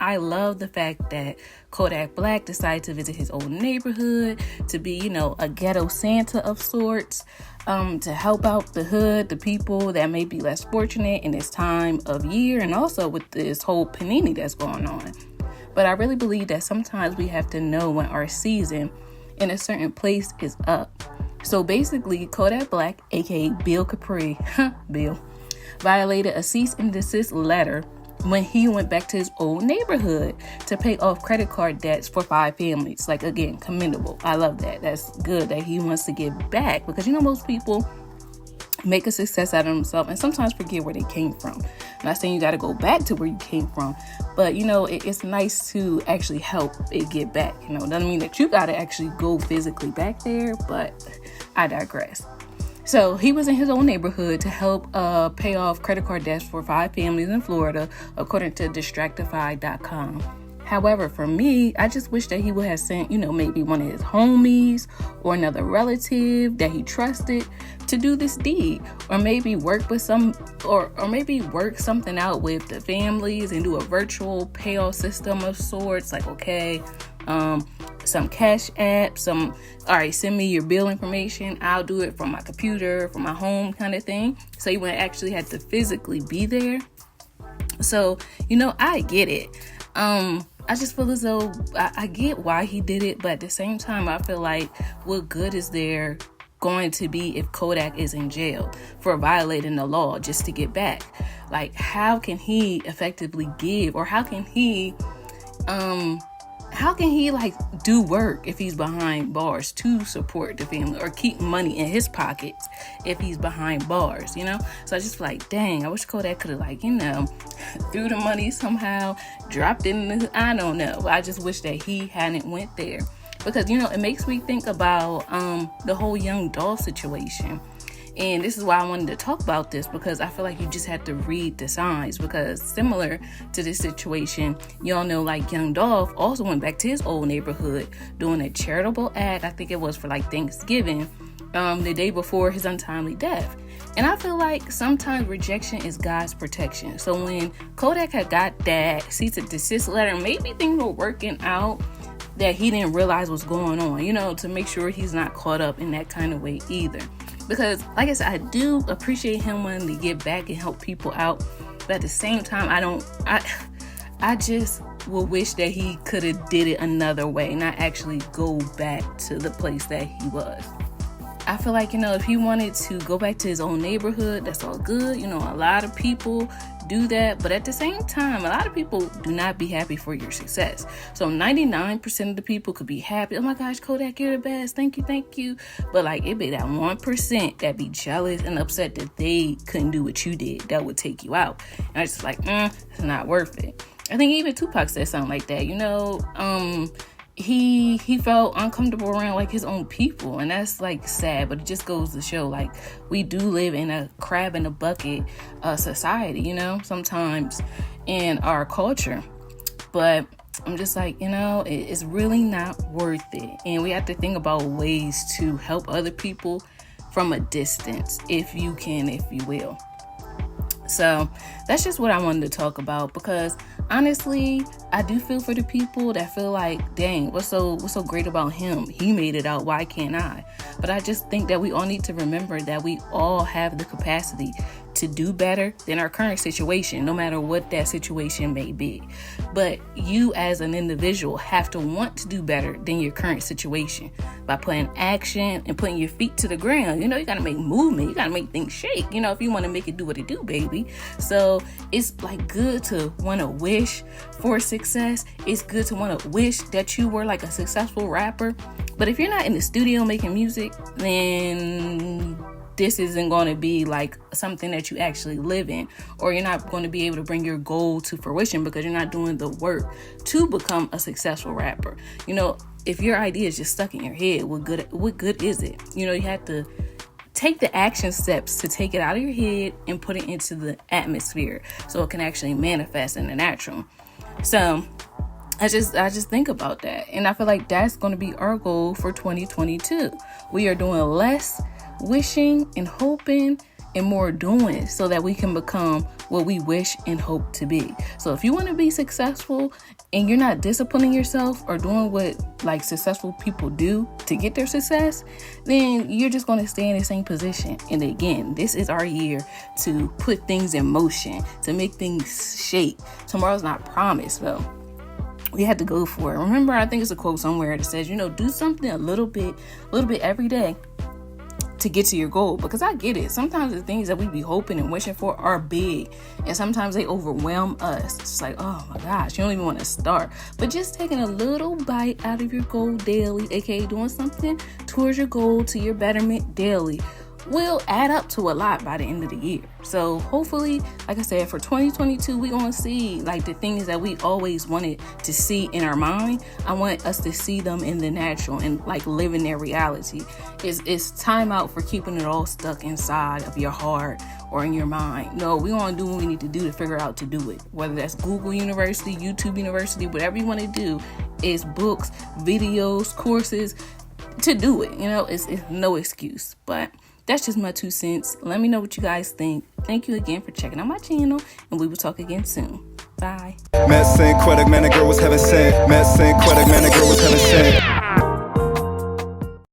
I love the fact that Kodak Black decided to visit his old neighborhood to be, a ghetto Santa of sorts, to help out the hood, the people that may be less fortunate in this time of year, and also with this whole panini that's going on. But I really believe that sometimes we have to know when our season in a certain place is up. So basically, Kodak Black, aka Bill Capri, Bill, violated a cease and desist letter when he went back to his old neighborhood to pay off credit card debts for 5 families. Like, again, commendable. I love that. That's good that he wants to give back, because most people make a success out of themselves and sometimes forget where they came from. I'm not saying you got to go back to where you came from, but it's nice to actually help it get back. Doesn't mean that you got to actually go physically back there, but I digress. So he was in his own neighborhood to help pay off credit card debts for 5 families in Florida, according to Distractify.com. However, for me, I just wish that he would have sent, maybe one of his homies or another relative that he trusted to do this deed, or maybe work with maybe work something out with the families and do a virtual payoff system of sorts. Like, okay, some cash app, all right, send me your bill information. I'll do it from my computer, from my home kind of thing. So you wouldn't actually have to physically be there. So, I get it. I just feel as though I get why he did it, but at the same time, I feel like what good is there going to be if Kodak is in jail for violating the law just to get back? Like, how can he effectively give, or how can he do work if he's behind bars to support the family, or keep money in his pockets if he's behind bars, So I just feel like, dang, I wish Kodak could have threw the money somehow, dropped it in I don't know. I just wish that he hadn't went there, because, it makes me think about the whole young Dolph situation. And this is why I wanted to talk about this, because I feel like you just have to read the signs, because similar to this situation, y'all know, young Dolph also went back to his old neighborhood doing a charitable act. I think it was for Thanksgiving, the day before his untimely death. And I feel like sometimes rejection is God's protection. So when Kodak had got that cease and desist letter, maybe things were working out that he didn't realize was going on, to make sure he's not caught up in that kind of way either. Because, like I said, I do appreciate him wanting to give back and help people out. But at the same time, I just will wish that he could have did it another way, not actually go back to the place that he was. I feel like, if he wanted to go back to his own neighborhood, that's all good. A lot of people do that. But at the same time, a lot of people do not be happy for your success. So 99% of the people could be happy. Oh my gosh, Kodak, you're the best. Thank you. But it be that 1% that be jealous and upset that they couldn't do what you did that would take you out. And I just it's not worth it. I think even Tupac said something like that. He felt uncomfortable around his own people, and that's sad, but it just goes to show we do live in a crab in a bucket society, sometimes in our culture. But I'm just it's really not worth it, and we have to think about ways to help other people from a distance, if you can, if you will. So that's just what I wanted to talk about, because honestly, I do feel for the people that feel like, dang, what's so great about him? He made it out. Why can't I? But I just think that we all need to remember that we all have the capacity to do better than our current situation, no matter what that situation may be. But you as an individual have to want to do better than your current situation by putting action and putting your feet to the ground. You got to make movement. You got to make things shake, if you want to make it do what it do, baby. So it's good to want to wish for success. It's good to want to wish that you were a successful rapper. But if you're not in the studio making music, then this isn't going to be something that you actually live in, or you're not going to be able to bring your goal to fruition because you're not doing the work to become a successful rapper. If your idea is just stuck in your head, what good is it? You have to take the action steps to take it out of your head and put it into the atmosphere so it can actually manifest in the natural. So I just think about that, and I feel like that's going to be our goal for 2022. We are doing less wishing and hoping and more doing so that we can become what we wish and hope to be. So if you want to be successful and you're not disciplining yourself or doing what like successful people do to get their success, then you're just going to stay in the same position. And again, this is our year to put things in motion, to make things shape. Tomorrow's not promised, though. We had to go for it. Remember, I think it's a quote somewhere that says, do something a little bit every day to get to your goal. Because I get it. Sometimes the things that we be hoping and wishing for are big, and sometimes they overwhelm us. It's like, oh my gosh, you don't even want to start. But just taking a little bite out of your goal daily, aka doing something towards your goal, to your betterment daily, will add up to a lot by the end of the year. So hopefully, like I said, for 2022, we're going to see like the things that we always wanted to see in our mind. I want us to see them in the natural and like live in their reality. It's time out for keeping it all stuck inside of your heart or in your mind. No, we want to do what we need to do to figure out to do it. Whether that's Google University, YouTube University, whatever you want to do, is books, videos, courses to do it. It's no excuse. But that's just my 2 cents. Let me know what you guys think. Thank you again for checking out my channel, and we will talk again soon. Bye. Synquette, man, the girl was heaven sent. Synquette, man, the girl was heaven sent.